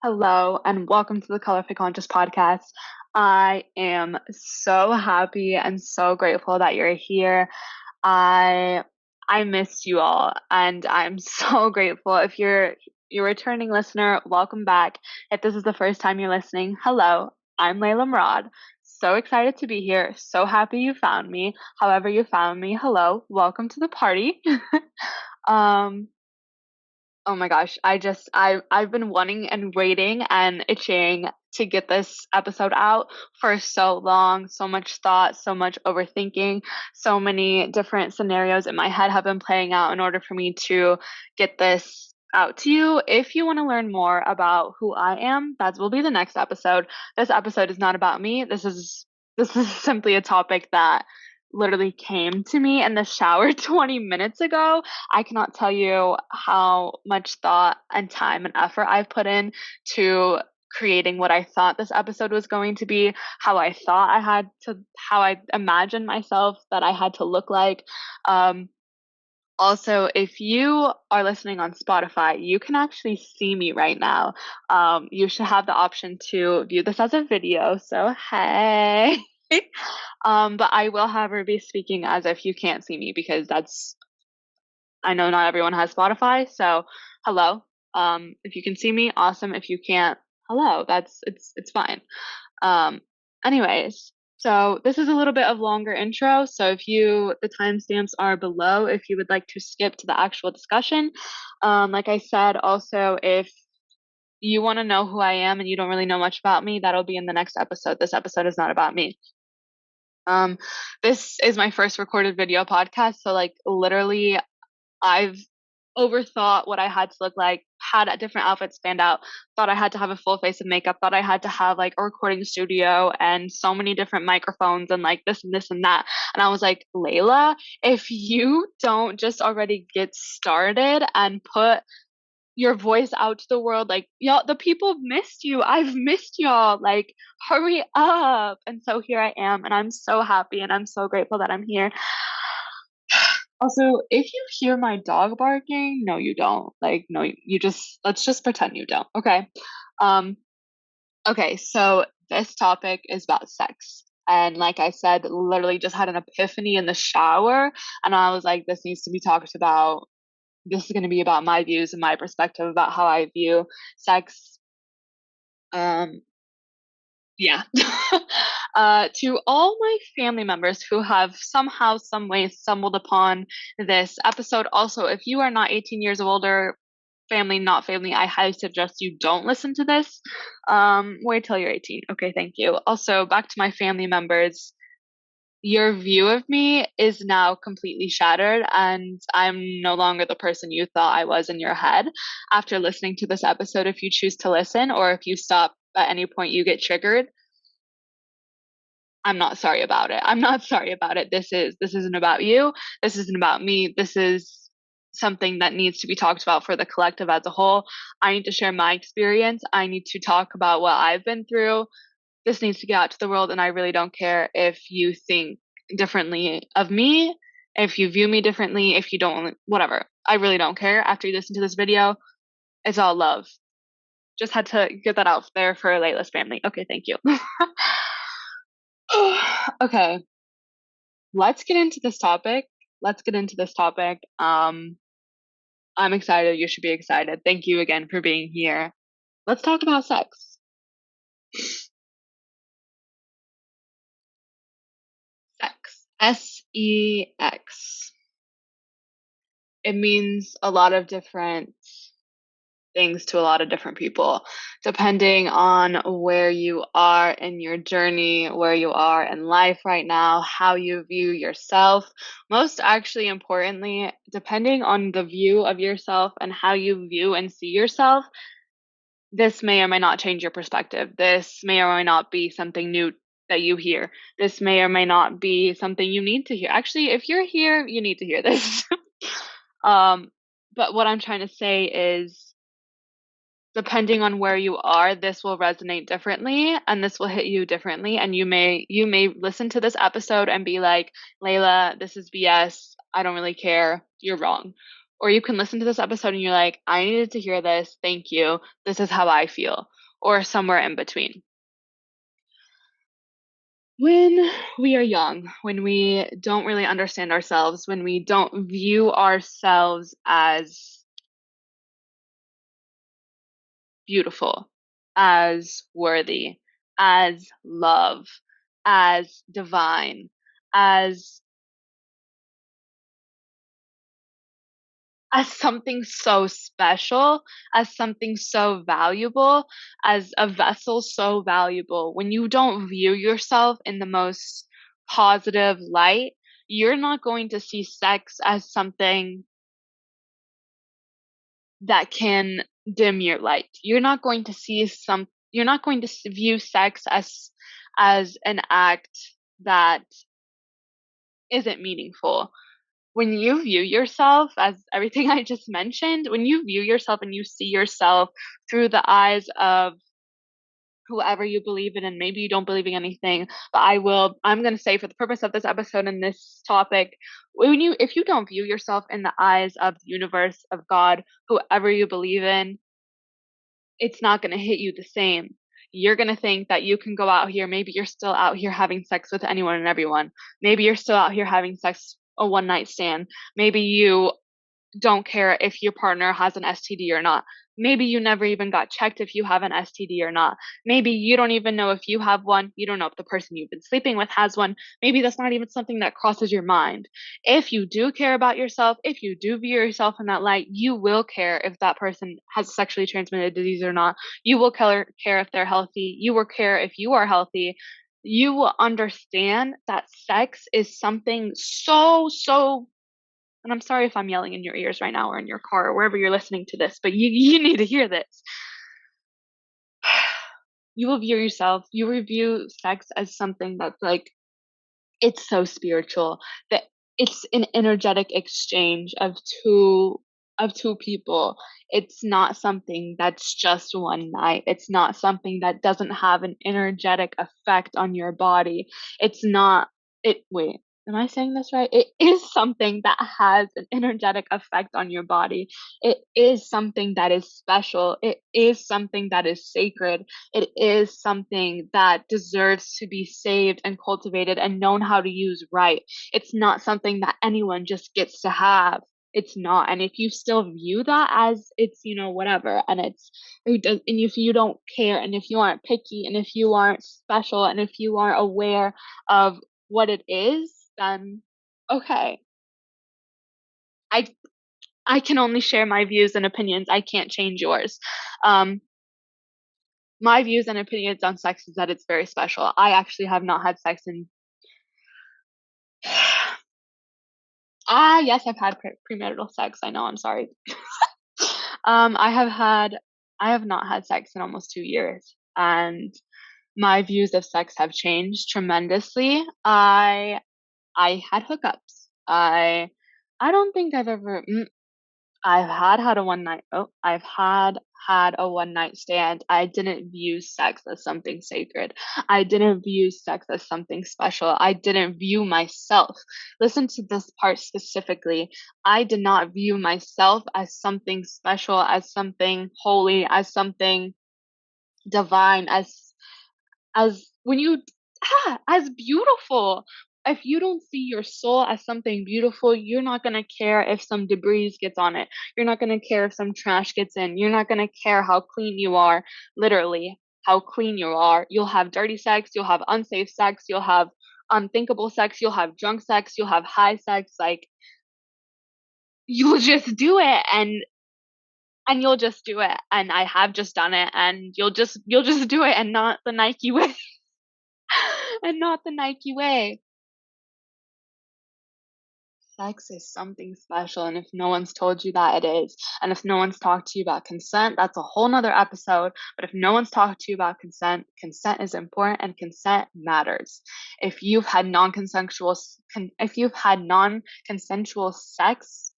Hello and welcome to the Colorfully Conscious podcast. I am so happy and so grateful that you're here. I I missed you all and I'm so grateful. If you're a returning listener, welcome back. If this is the first time you're listening, hello. I'm leylahmurad. So excited to be here. So happy you found me. However you found me, hello. Welcome to the party. um Oh my gosh, I've been wanting and waiting and itching to get this episode out for so long. So much thought, so much overthinking, so many different scenarios in my head have been playing out in order for me to get this out to you. If you want to learn more about who I am, that will be the next episode. This episode is not about me. This is simply a topic that literally came to me in the shower 20 minutes ago. I cannot tell you how much thought and time and effort I've put in to creating what I thought this episode was going to be, how I imagined myself that I had to look like. Um, Also, if you are listening on Spotify, you can actually see me right now. You should have the option to view this as a video. So, hey. But I will, however, be speaking as if you can't see me because I know not everyone has Spotify, so hello. If you can see me, awesome. If you can't, hello. It's fine. Um, Anyways, so this is a little bit of longer intro. So the timestamps are below if you would like to skip to the actual discussion. Like I said, also if you want to know who I am and you don't really know much about me, that'll be in the next episode. This episode is not about me. Um, this is my first recorded video podcast, so like literally I've overthought what I had to look like, had a different outfits planned out, thought I had to have a full face of makeup, thought I had to have like a recording studio and so many different microphones and like this and this and that. And I was like, Layla, if you don't just already get started and put your voice out to the world, like y'all, the people missed you. I've missed y'all. Like, hurry up. And so here I am, and I'm so happy and I'm so grateful that I'm here. Also, if you hear my dog barking, no, you don't. Like, no, you just, let's just pretend you don't. Okay. Um, okay, so this topic is about sex. And like I said, literally just had an epiphany in the shower. And I was like, this needs to be talked about. This is going to be about my views and my perspective about how I view sex. Um, yeah. To all my family members who have somehow, some way stumbled upon this episode. Also, if you are not 18 years old or family, not family, I highly suggest you don't listen to this. Wait till you're 18. Okay, thank you. Also, back to my family members. Your view of me is now completely shattered, and I'm no longer the person you thought I was in your head. After listening to this episode, if you choose to listen or if you stop at any point you get triggered, I'm not sorry about it. I'm not sorry about it. This isn't about you. This isn't about me. This is something that needs to be talked about for the collective as a whole. I need to share my experience. I need to talk about what I've been through. This needs to get out to the world, and I really don't care if you think differently of me, if you view me differently, if you don't, whatever. I really don't care. After you listen to this video, it's all love. Just had to get that out there for Layla's family. Okay, thank you. Okay, let's get into this topic. Let's get into this topic. I'm excited. You should be excited. Thank you again for being here. Let's talk about sex. Sex. Sex. It means a lot of different things to a lot of different people, depending on where you are in your journey, where you are in life right now, how you view yourself. Most actually importantly, depending on the view of yourself and how you view and see yourself, this may or may not change your perspective. This may or may not be something new that you hear. This may or may not be something you need to hear. Actually, if you're here, you need to hear this. um, but what I'm trying to say is, depending on where you are, this will resonate differently and this will hit you differently. And you may listen to this episode and be like, Layla, this is BS. I don't really care. You're wrong. Or you can listen to this episode and you're like, I needed to hear this. Thank you. This is how I feel. Or somewhere in between. When we are young, when we don't really understand ourselves, when we don't view ourselves as beautiful, as worthy, as love, as divine, as something so special, as something so valuable, as a vessel so valuable. When you don't view yourself in the most positive light, you're not going to see sex as something that can dim your light. You're not going to view sex as an act that isn't meaningful. When you view yourself as everything I just mentioned, when you view yourself and you see yourself through the eyes of whoever you believe in, and maybe you don't believe in anything, but I'm going to say, for the purpose of this episode and this topic, if you don't view yourself in the eyes of the universe, of God, whoever you believe in, it's not going to hit you the same. You're going to think that you can go out here. Maybe you're still out here having sex with anyone and everyone. Maybe you're still out here having sex, a one night stand. Maybe you don't care if your partner has an STD or not. Maybe you never even got checked if you have an STD or not. Maybe you don't even know if you have one. You don't know if the person you've been sleeping with has one. Maybe that's not even something that crosses your mind. If you do care about yourself, if you do view yourself in that light, you will care if that person has a sexually transmitted disease or not. You will care if they're healthy. You will care if you are healthy. You will understand that sex is something so, and I'm sorry if I'm yelling in your ears right now or in your car or wherever you're listening to this, but you need to hear this. You will view sex as something that's like, it's so spiritual, that it's an energetic exchange of two people. It's not something that's just one night. It's not something that doesn't have an energetic effect on your body. It's not it wait, am I saying this right? It is something that has an energetic effect on your body. It is something that is special. It is something that is sacred. It is something that deserves to be saved and cultivated and known how to use right. It's not something that anyone just gets to have. It's not. And if you still view that as it's, whatever, and and if you don't care, and if you aren't picky, and if you aren't special, and if you aren't aware of what it is, then okay. I I can only share my views and opinions. I can't change yours. Um, my views and opinions on sex is that it's very special. I actually have not had sex in. Yes, I've had premarital sex. I know. I'm sorry. I have had. I have not had sex in almost 2 years, and my views of sex have changed tremendously. I had hookups. I don't think I've ever. I've had a one night stand. I didn't view sex as something sacred. I didn't view sex as something special. I didn't view myself. Listen to this part specifically. I did not view myself as something special, as something holy, as something divine, as when you as beautiful. If you don't see your soul as something beautiful, you're not going to care if some debris gets on it. You're not going to care if some trash gets in. You're not going to care how clean you are, literally how clean you are. You'll have dirty sex, you'll have unsafe sex, you'll have unthinkable sex, you'll have drunk sex, you'll have high sex. Like, you'll just do it, and you'll just do it, and I have just done it, and you'll just do it, and not the Nike way. And not the Nike way. Sex is something special, and if no one's told you that, it is. And if no one's talked to you about consent, that's a whole nother episode. But if no one's talked to you about consent, consent is important, and consent matters. If you've had non-consensual sex,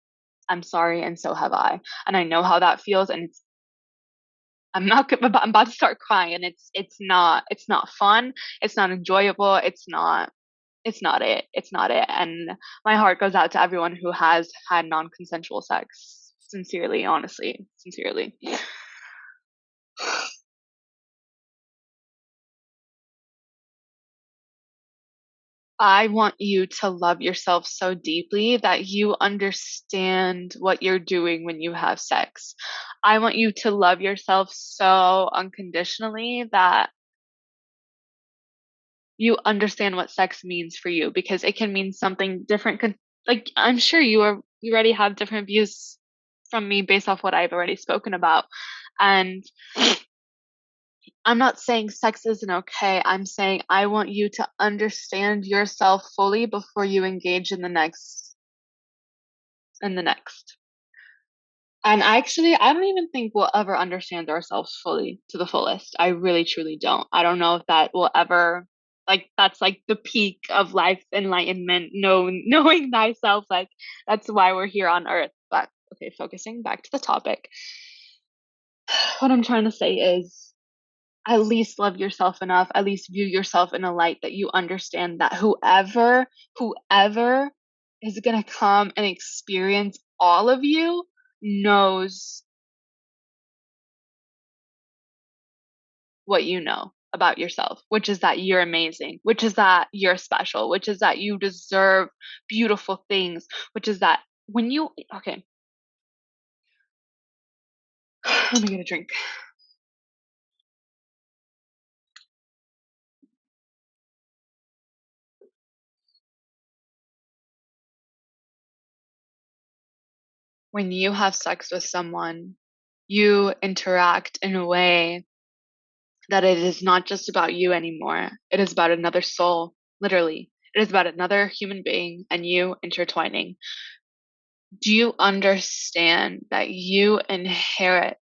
I'm sorry, and so have I. And I know how that feels, and I'm about to start crying, and it's not fun. It's not enjoyable. It's not. it's not it. It's not it. And my heart goes out to everyone who has had non-consensual sex. Sincerely, honestly, sincerely. I want you to love yourself so deeply that you understand what you're doing when you have sex. I want you to love yourself so unconditionally that you understand what sex means for you, because it can mean something different. Like, I'm sure you already have different views from me based off what I've already spoken about. And I'm not saying sex isn't okay. I'm saying I want you to understand yourself fully before you engage in the next. And actually, I don't even think we'll ever understand ourselves fully to the fullest. I really truly don't. I don't know if that will ever, like, that's like the peak of life enlightenment, knowing thyself. Like, that's why we're here on earth. But okay, focusing back to the topic. What I'm trying to say is, at least love yourself enough, at least view yourself in a light that you understand that whoever is going to come and experience all of you knows what you know about yourself, which is that you're amazing, which is that you're special, which is that you deserve beautiful things, which is that when you, okay, let me get a drink. When you have sex with someone, you interact in a way that it is not just about you anymore. It is about another soul, literally. It is about another human being and you intertwining. Do you understand that you inherit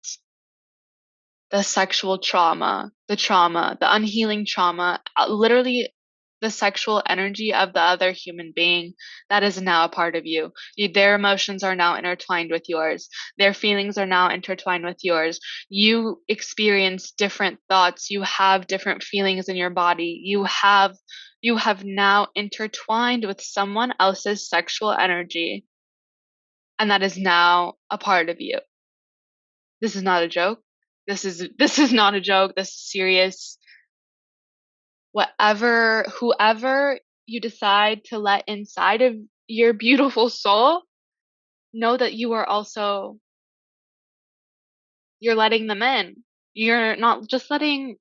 the sexual trauma, the unhealing trauma, literally the sexual energy of the other human being that is now a part of you. Their emotions are now intertwined with yours. Their feelings are now intertwined with yours. You experience different thoughts. You have different feelings in your body. You have now intertwined with someone else's sexual energy, and that is now a part of you. This is not a joke. This is not a joke. This is serious. Whoever you decide to let inside of your beautiful soul, know that you're letting them in. You're not just letting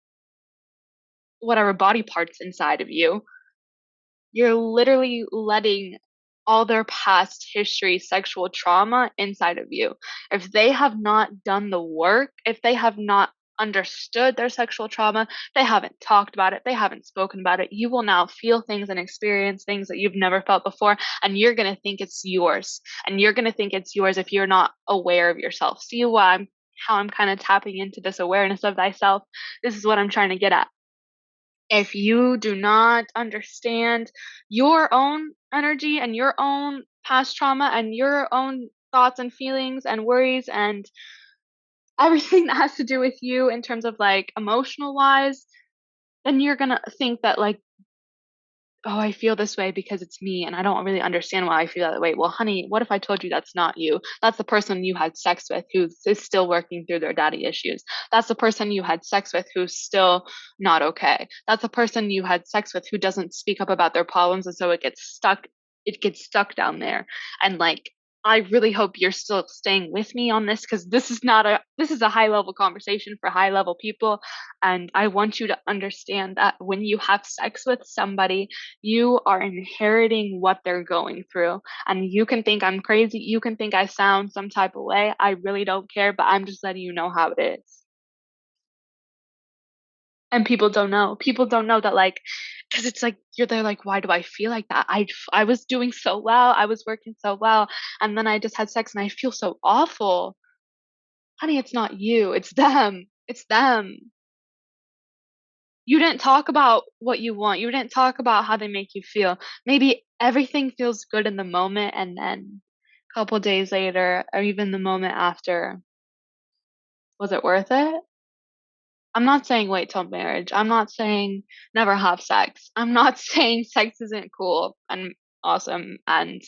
whatever body parts inside of you. You're literally letting all their past history, sexual trauma inside of you. If they have not done the work, if they have not understood their sexual trauma, they haven't talked about it, they haven't spoken about it, you will now feel things and experience things that you've never felt before, and you're going to think it's yours. And you're going to think it's yours if you're not aware of yourself. See how I'm kind of tapping into this awareness of thyself? This is what I'm trying to get at. If you do not understand your own energy and your own past trauma and your own thoughts and feelings and worries and everything that has to do with you in terms of like emotional wise, then you're gonna think that like, oh, I feel this way because it's me and I don't really understand why I feel that way. Well, honey, what if I told you that's not you? That's the person you had sex with who is still working through their daddy issues. That's the person you had sex with who's still not okay. That's the person you had sex with who doesn't speak up about their problems, and so it gets stuck down there. And like, I really hope you're still staying with me on this, because this is a high level conversation for high level people. And I want you to understand that when you have sex with somebody, you are inheriting what they're going through. And you can think I'm crazy. You can think I sound some type of way. I really don't care, but I'm just letting you know how it is. And people don't know. People don't know that, like, because it's like they're like, why do I feel like that? I was doing so well. I was working so well. And then I just had sex and I feel so awful. Honey, it's not you. It's them. It's them. You didn't talk about what you want. You didn't talk about how they make you feel. Maybe everything feels good in the moment, and then a couple days later, or even the moment after, was it worth it? I'm not saying wait till marriage. I'm not saying never have sex. I'm not saying sex isn't cool and awesome and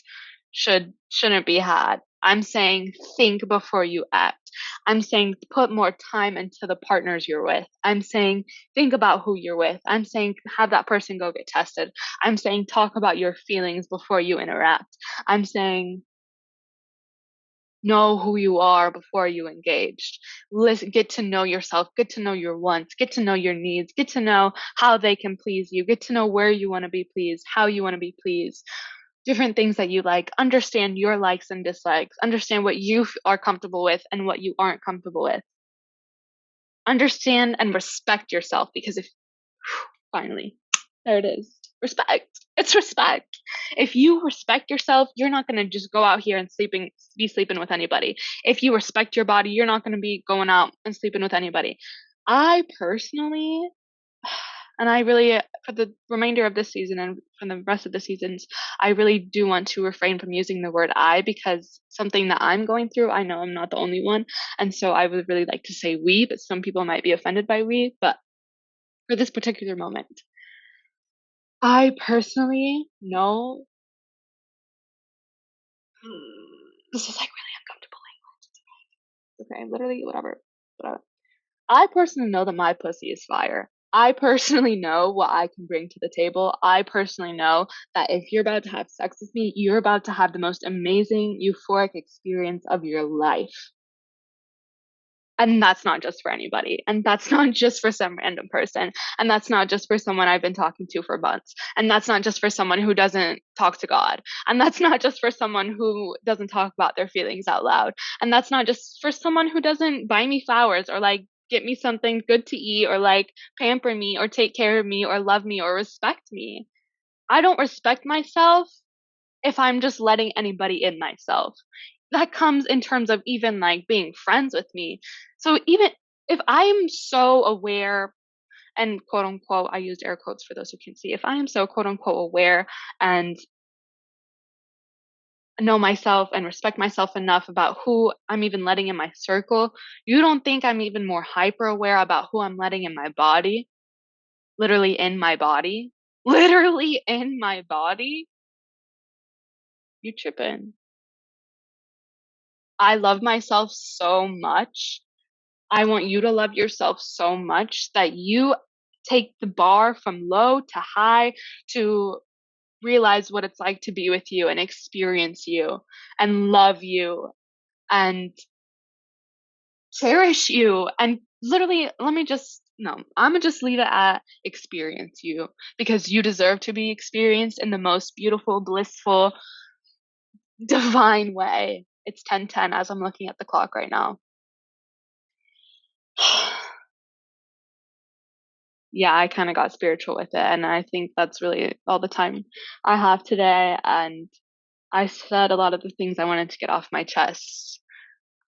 shouldn't be had. I'm saying think before you act. I'm saying put more time into the partners you're with. I'm saying think about who you're with. I'm saying have that person go get tested. I'm saying talk about your feelings before you interact. I'm saying know who you are before you engaged. Listen, get to know yourself, get to know your wants, get to know your needs, get to know how they can please you, get to know where you want to be pleased, how you want to be pleased, different things that you like, understand your likes and dislikes, understand what you are comfortable with and what you aren't comfortable with. Understand and respect yourself because if finally, there it is. Respect. It's respect. If you respect yourself, you're not going to just go out here and be sleeping with anybody. If you respect your body, you're not going to be going out and sleeping with anybody. I personally, and I really, for the remainder of this season and for the rest of the seasons, I really do want to refrain from using the word I because something that I'm going through, I know I'm not the only one. And so I would really like to say we, but some people might be offended by we. But for this particular moment, I personally know this is like really uncomfortable language. Okay, literally whatever. Whatever. I personally know that my pussy is fire. I personally know what I can bring to the table. I personally know that if you're about to have sex with me, you're about to have the most amazing, euphoric experience of your life. And that's not just for anybody. And that's not just for some random person. And that's not just for someone I've been talking to for months. And that's not just for someone who doesn't talk to God. And that's not just for someone who doesn't talk about their feelings out loud. And that's not just for someone who doesn't buy me flowers or like get me something good to eat or like pamper me or take care of me or love me or respect me. I don't respect myself if I'm just letting anybody in myself. That comes in terms of even like being friends with me. So even if I'm so aware and quote unquote, I used air quotes for those who can see, if I am so quote unquote aware and know myself and respect myself enough about who I'm even letting in my circle, you don't think I'm even more hyper aware about who I'm letting in my body? Literally in my body? Literally in my body? You tripping. I love myself so much. I want you to love yourself so much that you take the bar from low to high to realize what it's like to be with you and experience you and love you and cherish you. And literally, I'm gonna just leave it at experience you because you deserve to be experienced in the most beautiful, blissful, divine way. It's 10:10 as I'm looking at the clock right now. Yeah, I kind of got spiritual with it. And I think that's really all the time I have today. And I said a lot of the things I wanted to get off my chest.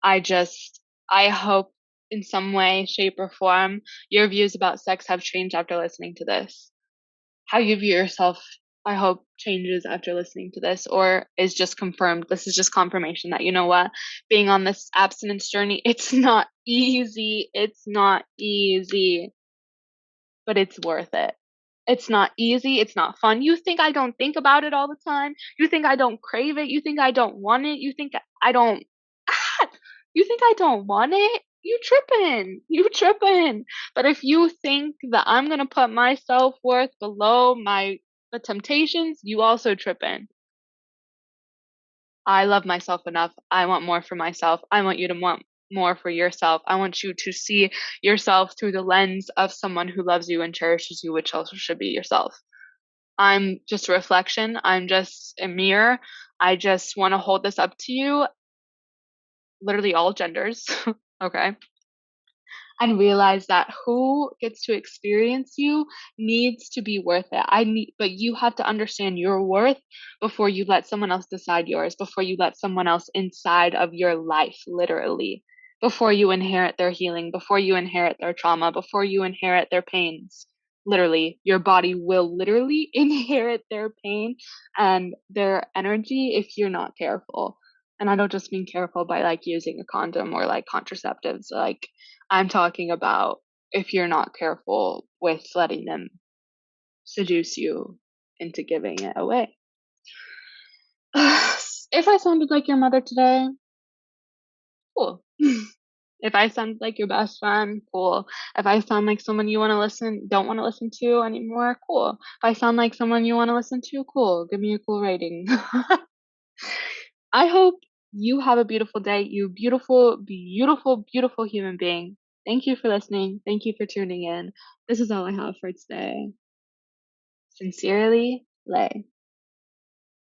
I hope in some way, shape, or form, your views about sex have changed after listening to this. How you view yourself, I hope, changes after listening to this or is just confirmed. This is just confirmation that, you know what, being on this abstinence journey, it's not easy. It's not easy, but it's worth it. It's not easy. It's not fun. You think I don't think about it all the time? You think I don't crave it? You think I don't want it? You think I don't, ah, you think I don't want it? You tripping. You tripping. But if you think that I'm going to put my self-worth below the temptations, you also tripping. I love myself enough. I want more for myself. I want you to want more for yourself. I want you to see yourself through the lens of someone who loves you and cherishes you, which also should be yourself. I'm just a reflection. I'm just a mirror. I just want to hold this up to you, literally all genders. Okay. And realize that who gets to experience you needs to be worth it. But you have to understand your worth before you let someone else decide yours, before you let someone else inside of your life, literally, before you inherit their healing, before you inherit their trauma, before you inherit their pains. Literally, your body will literally inherit their pain and their energy if you're not careful. And I don't just mean careful by like using a condom or like contraceptives. Like I'm talking about if you're not careful with letting them seduce you into giving it away. If I sounded like your mother today, cool. If I sound like your best friend, cool. If I sound like someone you don't want to listen to anymore, cool. If I sound like someone you want to listen to, cool. Give me a cool rating. I hope you have a beautiful day, you beautiful, beautiful, beautiful human being. Thank you for listening. Thank you for tuning in. This is all I have for today. Sincerely, Lay.